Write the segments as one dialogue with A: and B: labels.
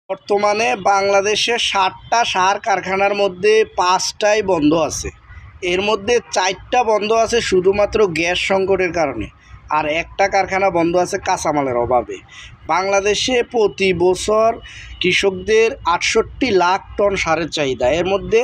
A: বর্তমানে বাংলাদেশে ৭টা সার কারখানার মধ্যে ৫টাই বন্ধ আছে। এর মধ্যে ৪টা বন্ধ আছে শুধুমাত্র গ্যাস সংকটের কারণে, আর একটা কারখানা বন্ধ আছে কাঁচামালের অভাবে। বাংলাদেশে প্রতি বছর কৃষকদের ৬৮ লাখ টন সারের চাহিদা। এর মধ্যে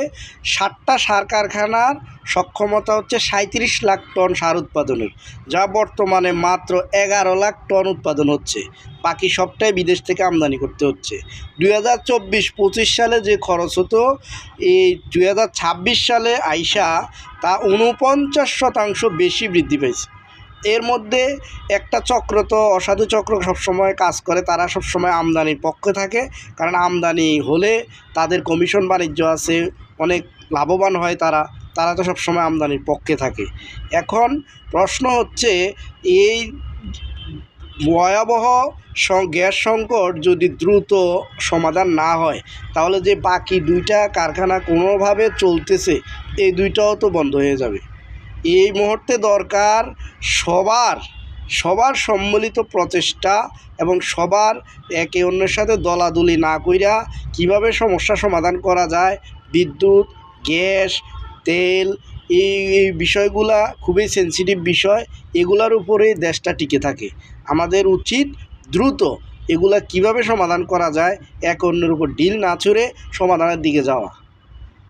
A: ৭টা সার কারখানার সক্ষমতা হচ্ছে ৩৭ লাখ টন সার উৎপাদনের, যা বর্তমানে মাত্র ১১ লাখ টন উৎপাদন হচ্ছে। বাকি সবটাই বিদেশ থেকে আমদানি করতে হচ্ছে। ২০২৪-২৫ সালে যে খরচ হতো, এই ২০২৬ সালে আইসা তা ৪৯% বেশি বৃদ্ধি পেয়েছে। এর মধ্যে একটা চক্র তো অসাধু চক্র সবসময় কাজ করে, তারা সবসময় আমদানির পক্ষে থাকে, কারণ আমদানি হলে তাদের কমিশন বাণিজ্য আছে, অনেক লাভবান হয় তারা তো সবসময় আমদানির পক্ষে থাকে। এখন প্রশ্ন হচ্ছে, এই ভয়াবহ গ্যাস সংকট যদি দ্রুত সমাধান না হয়, তাহলে যে বাকি 2টা কারখানা কোনোভাবে চলতেছে, এই 2টাও তো বন্ধ হয়ে যাবে। এই মুহূর্তে দরকার সবার সম্মিলিত প্রচেষ্টা এবং সবার একে অন্যের সাথে দলাদলি না কইরা কীভাবে সমস্যা সমাধান করা যায়। বিদ্যুৎ, গ্যাস, তেল, এই বিষয়গুলা খুবই সেনসিটিভ বিষয়। এগুলার উপরেই দেশটা টিকে থাকে। আমাদের উচিত দ্রুত এগুলা কিভাবে সমাধান করা যায়, একে অন্যের উপর ডিল না ছুড়ে সমাধানের দিকে যাওয়া।